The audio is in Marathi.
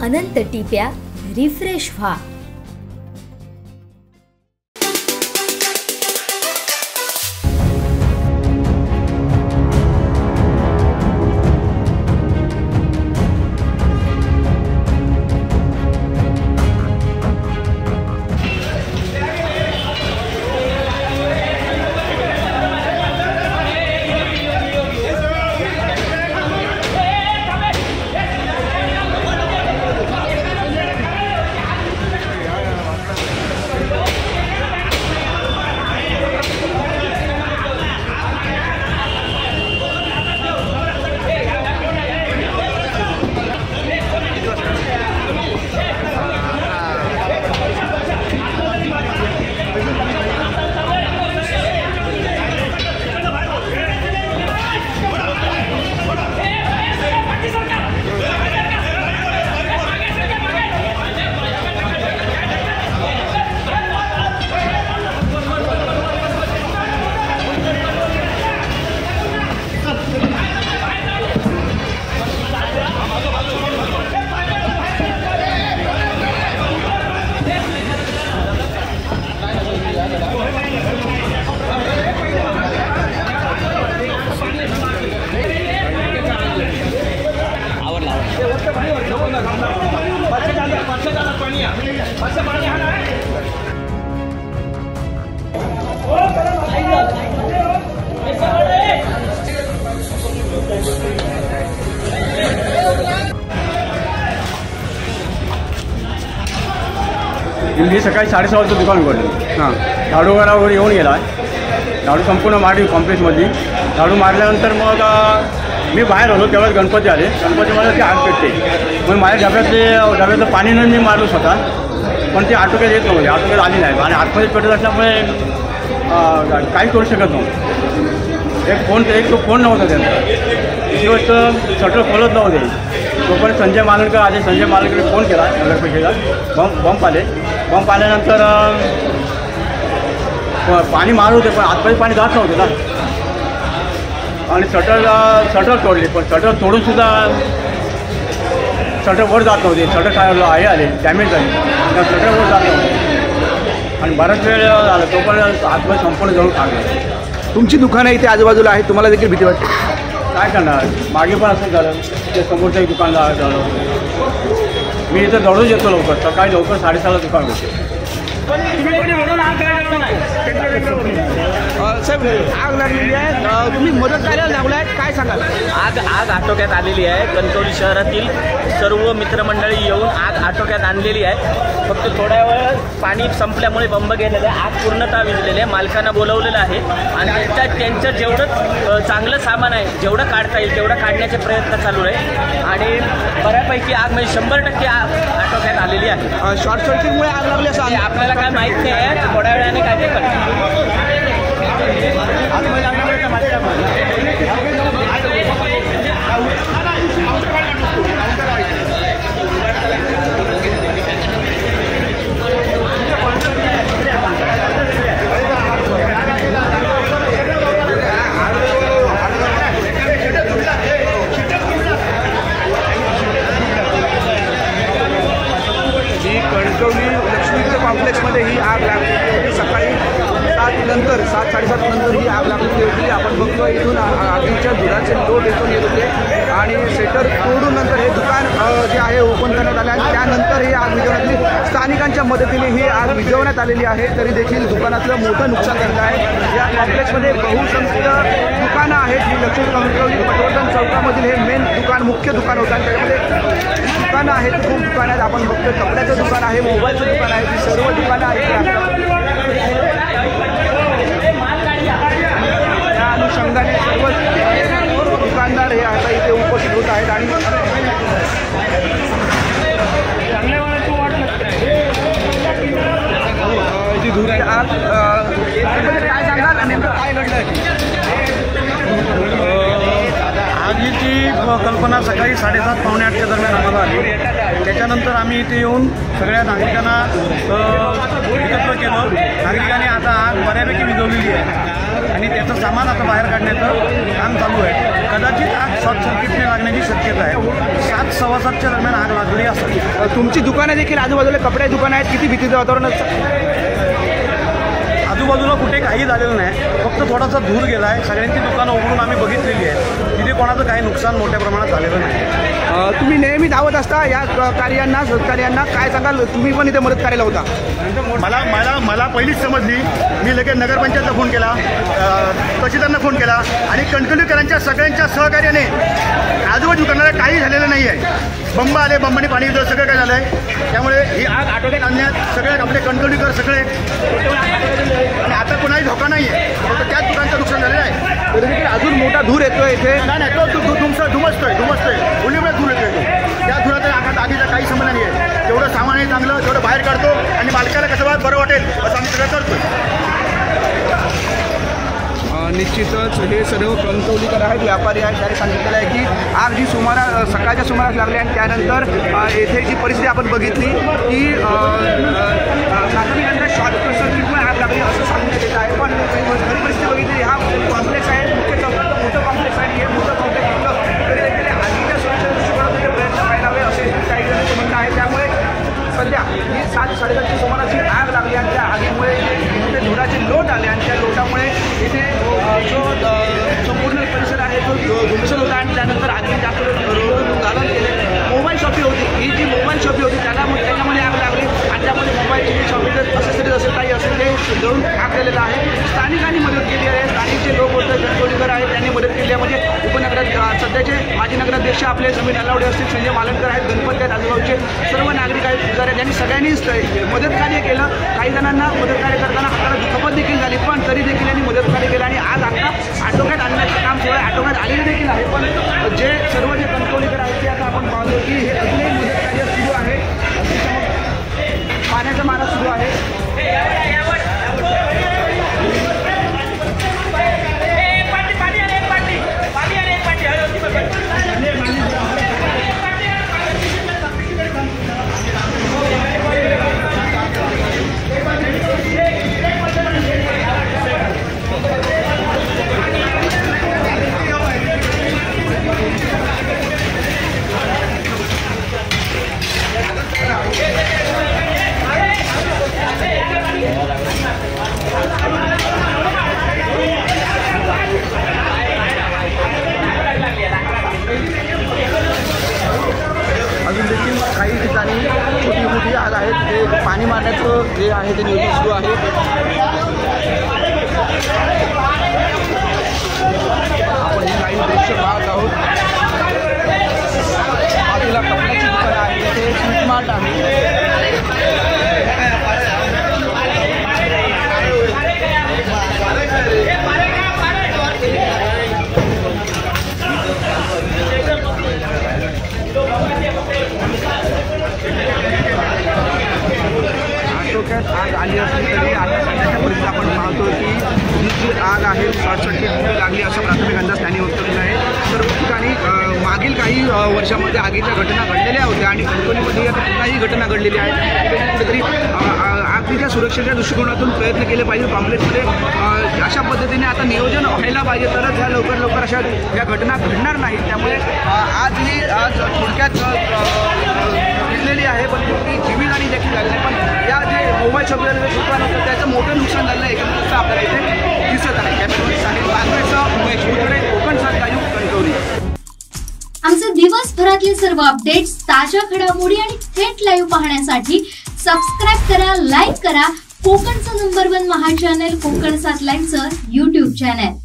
अनंत टिप्या रिफ्रेश व्हा। मी सकाळी 6:30 वाजता दुकान उघडलं। झाडू वगैरे येऊन गेला, झाडू संपूर्ण मारली कॉम्प्लेक्समधली। झाडू मारल्यानंतर मग मी बाहेर होतो, तेव्हाच गणपती आले। गणपतीमध्ये ती आग पेटते, मग माझ्या डब्यातलं पाणी न मी मारलो स्वतः, पण ती आटोक्यात येत नव्हती, आटोक्यात आली नाही आणि आतमध्ये पेटत असल्यामुळे काही करू शकत नव्हतं। एक तो फोन नव्हता त्यांचा, दुसरी गोष्ट शटर खोलत नव्हते। तोपर्यंत संजय मालनकर आले, संजय मालनकडे फोन केला नगरपालिकेला, बंप आल्यानंतर पाणी मारत होते, पण आतमध्ये पाणी जात नव्हते ना, आणि शटर तोडले, पण शटर तोडूनसुद्धा शटर वर जात नव्हते। शटर काय आले डॅमेज झाले, त्या शटर वर जात नव्हते आणि बराच वेळ झाला, तोपर्यंत आतमध्ये संपूर्ण जळून टाकलं। तुमची दुकानं इथे आजूबाजूला आहेत, तुम्हाला देखील भीती वाटते? काय करणार, मागे पण असं झालं, ते समोरचं एक दुकान झालं। मी इथं दररोज येतो लवकर, सकाळी लवकर 6:30ला दुकान होते। साहेब, आग लागलेली आहे, तुम्ही मदत करायला लागला आहे, काय सांगाल? आग आटोक्यात आलेली आहे। कणकवली शहरातील सर्व मित्रमंडळी येऊन आग आटोक्यात आणलेली आहे। फक्त थोड्या वेळ पाणी संपल्यामुळे बंब गेलेलं आहे, आग पूर्णतः विझलेली आहे। मालकांना बोलवलेलं आहे आणि त्यांचं जेवढं चांगलं सामान आहे, जेवढं काढता येईल तेवढं काढण्याचे प्रयत्न चालू आहे आणि बऱ्यापैकी आग म्हणजे 100% आग आटोक्यात आलेली आहे। शॉर्ट सर्किटमुळे आग लागली असं आपल्याला काय माहीत नाही आहे, थोड्या वेळाने काय ते कळतं। कणकवली लक्ष्मी कॉम्प्लेक्समध्ये ही आग लागली होती। सकाळी 7:30 नंतर ही आग लागली होती। आपण बघतो इथून आगीच्या धुराचे लोट इथून येत होते आणि शेटर तोडून नंतर हे दुकान जे आहे ओपन करण्यात आले आणि त्यानंतर ही आग विझवण्यात स्थानिकांच्या मदतीने ही आग विझवण्यात आलेली आहे। तरी देखील दुकानातलं मोठं नुकसान झालं आहे। या कॉम्प्लेक्समध्ये बहुसंख्य दुकानं आहेत। ही लक्ष्मी कणकवली पटवर्धन चौकामधील हे मेन दुकान, मुख्य दुकान होतं आणि त्याच्यामध्ये दुकानं आहेत, खूप दुकानं आहेत। आपण बघतो कपड्याचं दुकान आहे, मोबाईलचं दुकान आहे, ही सर्व दुकानं आहेत। त्या अनुषंगाने सर्व दुकानदार हे आता इथे उपस्थित होत आहेत आणि आज काय सांगाल, नेमकं काय घडलं? आगीची कल्पना सकाळी 7:30 पावणे 8च्या दरम्यान आम्हाला आली। त्याच्यानंतर आम्ही इथे येऊन सगळ्या नागरिकांना एकत्र केलं। नागरिकांनी आता आग बऱ्यापैकी विझवलेली आहे आणि त्याचं सामान आता बाहेर काढण्याचं काम चालू आहे। कदाचित आग शॉर्ट सर्किटने लागण्याची शक्यता आहे. 7:15च्या दरम्यान आग लागली असेल. तुमची दुकानं देखील आजूबाजूला कपडे दुकानं आहेत, किती भीतीचं वातावरण असतं? आजूबाजूला कुठे काही झालेलं नाही, फक्त थोडासा धूर गेला आहे. सगळ्यांची दुकानं उघडून आम्ही बघितलेली आहे, तिथे कोणाचं काही नुकसान मोठ्या प्रमाणात झालेलं नाही. तुम्ही नेहमी धावत असता या कार्यांना, सहकार्यांना काय सांगाल? तुम्ही पण इथे मदत करायला होता. मला पहिलीच समजली. मी लगेच नगरपंचायतला फोन केला, तहसीलदारांना फोन केला आणि कणकवलीकरांच्या सगळ्यांच्या सहकार्याने आजूबाजू करणारा काही झालेलं नाही आहे. बंब आले, बंबाने पाणी दिलं, सगळं काय झालं आहे. त्यामुळे ही आग आटोक्यात आणण्यात सगळे आपले कणकवलीकर सगळे आणि आता कोणाही धोका नाही आहे, फक्त त्याच दुकानाचं नुकसान झालेलं आहे. तरी अजून मोठा धूर येतोय इथे. नाही तो धुमसतोय मुलीमुळे धूर येतोय. त्या धुराचा आगीचा काही संबंध नाही आहे. जेवढं सामान आहे चांगलं तेवढं बाहेर काढतो आणि मालकाला कसं बरं वाटेल असं आम्ही सगळं करतो. निश्चितच हे सर्व कणकवलीकर आहेत, व्यापारी आहेत, त्यांनी सांगितलेलं आहे की आग जी सकाळच्या सुमारास लागली आणि त्यानंतर येथे जी परिस्थिती आपण बघितली की नागरिकांना शॉर्ट सर्किटमुळे आग लागली असं सांगण्यात येत आहे. पण खरी परिस्थिती बघितली, हा कॉम्प्लेक्स आहे, मुख्य चौकातलं मोठं कॉम्प्लेक्स आहे. हे मोठं कॉम्प्लेक्स असलं तरी देखील आगीच्या सुरक्षेच्या दृष्टिकोनातून प्रयत्न व्हायला हवे असे काही जणांचं म्हणणं आहे. त्यामुळे सध्या ही 7-7:30च्या सुमाराची आग लागली आणि त्या आगीमुळे इथे धुराचे लोट आले आणि त्या लोटामुळे इथे जो पूर्ण परिसर आहे तो धुमसर होता आणि त्यानंतर आगीने जास्त घालून केले. मोबाईल शॉपी होती, ही जी मोबाईल शॉपी होती त्याच्यामध्ये आग लागली आणि त्यामध्ये मोबाईलची जी शॉपी असेसरीज असेल काही असेल ते जळून आग गेलेलं आहे. स्थानिकांनी मदत केली आहे, स्थानिक जे लोक होते कणकवलीकर आहेत त्यांनी मदत केली आहे. म्हणजे उपनगरात सध्याचे माजी नगराध्यक्ष आपले समीर नलावडे असतील, संजय मालनकर आहेत, गणपती आहेत, आजूबाजूचे सर्व नागरिक आहेत, पुजारी आहेत, यांनी सगळ्यांनीच मदत कार्य केलं. काही जणांना मदत कार्य करताना हाताला दुखापत देखील झाली, पण तरी देखील यांनी मदत कार्य केलं आणि आज आता आटोक्यात आणण्याचं काम सुरू आहे. आटोक्यात आलेले देखील आहे, पण जे सर्व जे कणकवलीकर आहेत ते आता आपण पाहतो की हे अजूनही मदत कार्य सुरू आहे. पाण्याचा मारा सुरू आहे. अजून देखील काही ठिकाणी छोटी मोठी आग आहेत, ते पाणी मारण्याचं जे आहे ते नियोजन सुरू आहे. आपण ही काही दृश्य पाहत आहोत. बाजूला कपड्याची दुकानं आहे, तिथे स्वीट मार्ट आहे. आटोक्यात आग आली असली तरी आता सध्याच्या परिस्थितीत आपण पाहतो की ही जी आग आहे शॉर्ट सर्किटमुळे लागली असं प्राथमिक अंदाज त्यांनी व्यक्त केला आहे. सर्व ठिकाणी मागील काही वर्षामध्ये आगीच्या घटना घडलेल्या होत्या आणि कणकवलीमध्ये आता पुन्हा ही घटना घडलेली आहे. कुठेतरी आगीच्या सुरक्षेच्या दृष्टिकोनातून प्रयत्न केले पाहिजे. कॉम्प्लेक्समध्ये अशा पद्धतीने आता नियोजन व्हायला पाहिजे, तरच ह्या लवकर अशा या घटना घडणार नाहीत. त्यामुळे आज थोडक्यात घेतलेली आहे, पण ती जीवितहानी देखील झाली नाही. पण या जे मोबाईल शॉपीचं दुकान होतं त्याचं मोठं नुकसान झालं आहे एकंदरीत आपल्याला इथे दिसत आहे. कॅमेरामॅन साहिल बांगरेसह उमेश मुद्रे, कोकण 7 लाईव्ह, कणकवली. आमचे दिवसभरातले सर्व अपडेट्स, ताज्या घडामोडी आणि थेट लाईव्ह पाहण्यासाठी सबस्क्राईब करा, लाईक करा कोकणचं नंबर 1 महा चॅनल कोकण 7 लाईव्हचं YouTube चॅनल.